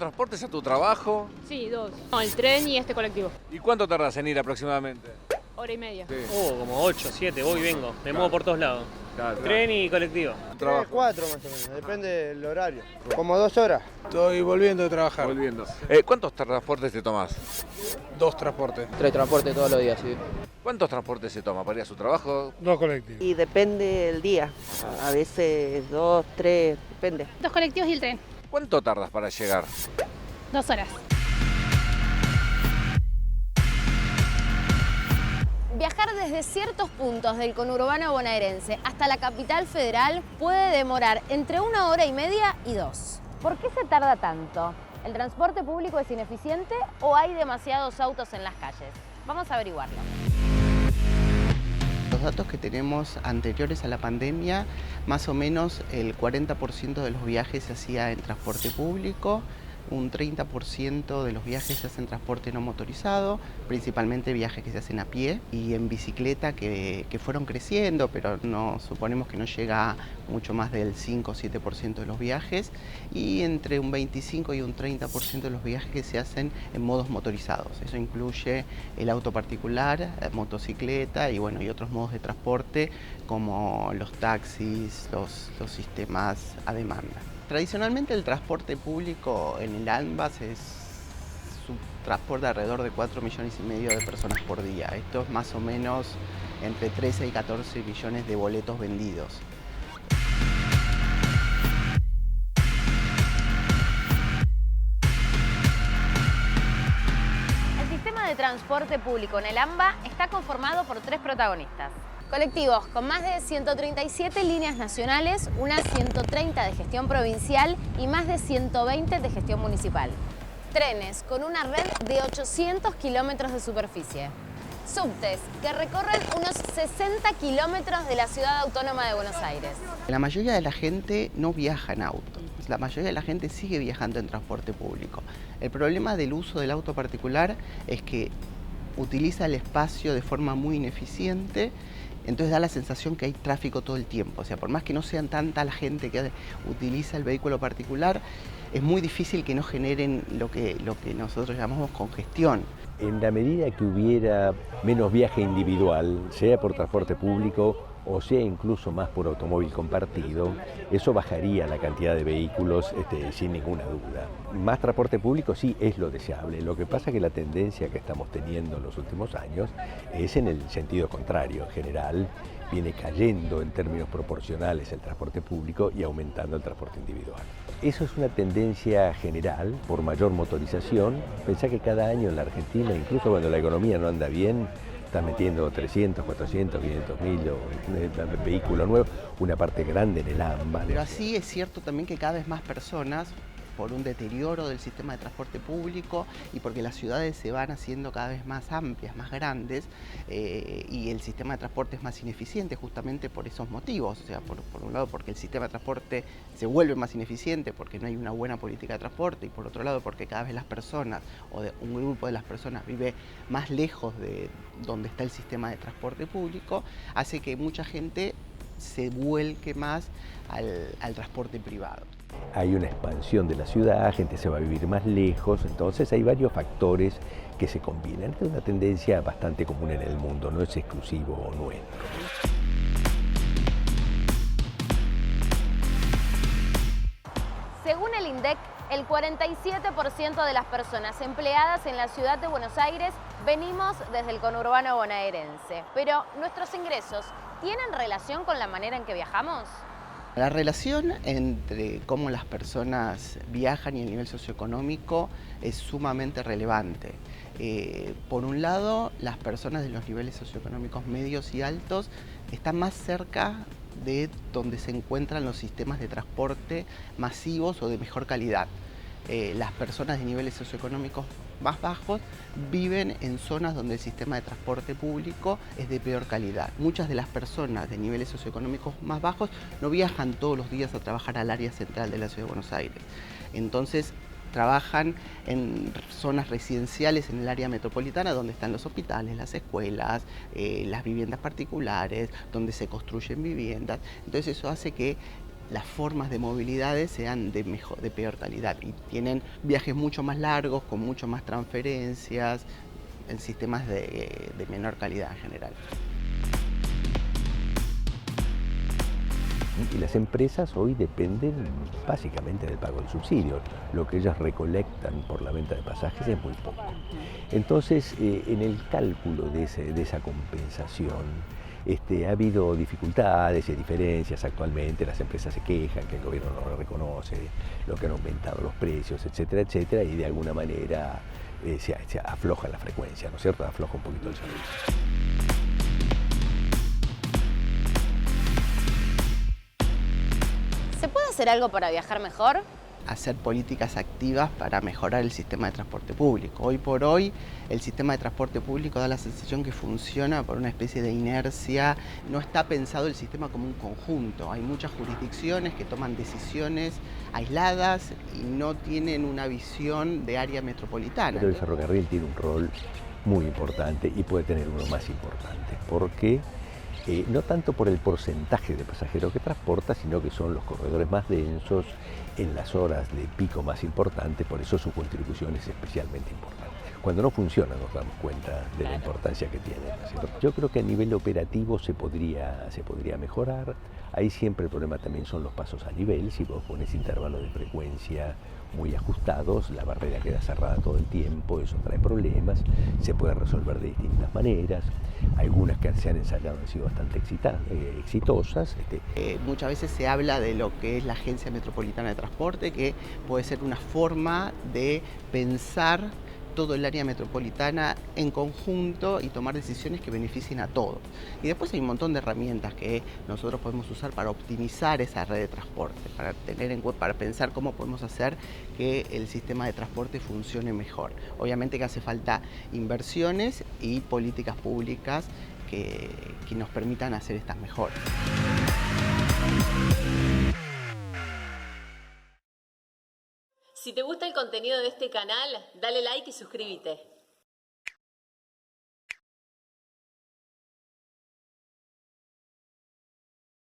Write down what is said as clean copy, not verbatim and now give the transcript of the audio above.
transportes a tu trabajo? Sí, dos. No, el tren y este colectivo. ¿Y cuánto tardas en ir aproximadamente? Hora y media. Sí. Como 8, 7, voy y vengo. Me muevo por todos lados. Claro, Tren y colectivo. Trabajo. 4 más o menos, depende del horario. Como 2 horas. Estoy volviendo de trabajar. Volviendo. ¿Cuántos transportes te tomas? 2 transportes. 3 transportes todos los días, sí. ¿Cuántos transportes se toma para ir a su trabajo? 2 colectivos. Y depende del día, a veces 2, 3, depende. 2 colectivos y el tren. ¿Cuánto tardas para llegar? 2 horas. Viajar desde ciertos puntos del conurbano bonaerense hasta la capital federal puede demorar entre 1 hora y media y 2. ¿Por qué se tarda tanto? ¿El transporte público es ineficiente o hay demasiados autos en las calles? Vamos a averiguarlo. Los datos que tenemos anteriores a la pandemia, más o menos el 40% de los viajes se hacía en transporte público, un 30% de los viajes se hacen en transporte no motorizado, principalmente viajes que se hacen a pie y en bicicleta que fueron creciendo, pero no suponemos que no llega mucho más del 5 o 7% de los viajes, y entre un 25 y un 30% de los viajes que se hacen en modos motorizados. Eso incluye el auto particular, motocicleta y otros modos de transporte como los taxis, los sistemas a demanda. Tradicionalmente el transporte público en el AMBA transporta alrededor de 4,5 millones de personas por día. Esto es más o menos entre 13 y 14 millones de boletos vendidos. El sistema de transporte público en el AMBA está conformado por 3 protagonistas. Colectivos con más de 137 líneas nacionales, unas 130 de gestión provincial y más de 120 de gestión municipal. Trenes con una red de 800 kilómetros de superficie. Subtes que recorren unos 60 kilómetros de la ciudad autónoma de Buenos Aires. La mayoría de la gente no viaja en auto. La mayoría de la gente sigue viajando en transporte público. El problema del uso del auto particular es que utiliza el espacio de forma muy ineficiente. Entonces da la sensación que hay tráfico todo el tiempo. O sea, por más que no sean tanta la gente que utiliza el vehículo particular, es muy difícil que no generen lo que nosotros llamamos congestión. En la medida que hubiera menos viaje individual, sea por transporte público o sea incluso más por automóvil compartido, eso bajaría la cantidad de vehículos sin ninguna duda. Más transporte público sí es lo deseable, lo que pasa es que la tendencia que estamos teniendo en los últimos años es en el sentido contrario. En general viene cayendo en términos proporcionales el transporte público y aumentando el transporte individual. Eso es una tendencia general por mayor motorización. Pensá que cada año en la Argentina, incluso cuando la economía no anda bien, está metiendo 300, 400, 500 mil vehículos nuevos, una parte grande en el AMBA. Pero así es cierto también que cada vez más personas, por un deterioro del sistema de transporte público y porque las ciudades se van haciendo cada vez más amplias, más grandes, y el sistema de transporte es más ineficiente justamente por esos motivos. O sea, por un lado porque el sistema de transporte se vuelve más ineficiente porque no hay una buena política de transporte, y por otro lado porque cada vez las personas o un grupo de las personas vive más lejos de donde está el sistema de transporte público, hace que mucha gente se vuelque más al transporte privado. Hay una expansión de la ciudad, gente se va a vivir más lejos, entonces hay varios factores que se combinan. Esta es una tendencia bastante común en el mundo, no es exclusivo nuestro. Según el INDEC, el 47% de las personas empleadas en la ciudad de Buenos Aires venimos desde el conurbano bonaerense. Pero, ¿nuestros ingresos tienen relación con la manera en que viajamos? La relación entre cómo las personas viajan y el nivel socioeconómico es sumamente relevante. Por un lado, las personas de los niveles socioeconómicos medios y altos están más cerca de donde se encuentran los sistemas de transporte masivos o de mejor calidad. Las personas de niveles socioeconómicos más bajos viven en zonas donde el sistema de transporte público es de peor calidad. Muchas de las personas de niveles socioeconómicos más bajos no viajan todos los días a trabajar al área central de la Ciudad de Buenos Aires. Entonces trabajan en zonas residenciales en el área metropolitana donde están los hospitales, las escuelas, las viviendas particulares, donde se construyen viviendas. Entonces eso hace que las formas de movilidades sean de peor calidad y tienen viajes mucho más largos, con mucho más transferencias, en sistemas de menor calidad en general. Y las empresas hoy dependen básicamente del pago del subsidio. Lo que ellas recolectan por la venta de pasajes es muy poco. Entonces, en el cálculo de esa compensación, ha habido dificultades y diferencias actualmente. Las empresas se quejan que el gobierno no lo reconoce, lo que han aumentado los precios, etcétera, etcétera, y de alguna manera se afloja la frecuencia, ¿no es cierto? Afloja un poquito el servicio. ¿Se puede hacer algo para viajar mejor? Hacer políticas activas para mejorar el sistema de transporte público. Hoy por hoy el sistema de transporte público da la sensación que funciona por una especie de inercia. No está pensado el sistema como un conjunto. Hay muchas jurisdicciones que toman decisiones aisladas y no tienen una visión de área metropolitana. Pero el ferrocarril tiene un rol muy importante y puede tener uno más importante, porque no tanto por el porcentaje de pasajeros que transporta, sino que son los corredores más densos en las horas de pico más importantes, por eso su contribución es especialmente importante. Cuando no funciona nos damos cuenta de la importancia que tiene, ¿no es cierto? Yo creo que a nivel operativo se podría mejorar. Ahí siempre el problema también son los pasos a nivel. Si vos pones intervalos de frecuencia muy ajustados, la barrera queda cerrada todo el tiempo, eso trae problemas, se puede resolver de distintas maneras. Algunas que se han ensayado han sido bastante exitosas. Muchas veces se habla de lo que es la Agencia Metropolitana de Transporte, que puede ser una forma de pensar todo el área metropolitana en conjunto y tomar decisiones que beneficien a todos. Y después hay un montón de herramientas que nosotros podemos usar para optimizar esa red de transporte, para pensar cómo podemos hacer que el sistema de transporte funcione mejor. Obviamente que hace falta inversiones y políticas públicas que nos permitan hacer estas mejoras. Si te gusta el contenido de este canal, dale like y suscríbete.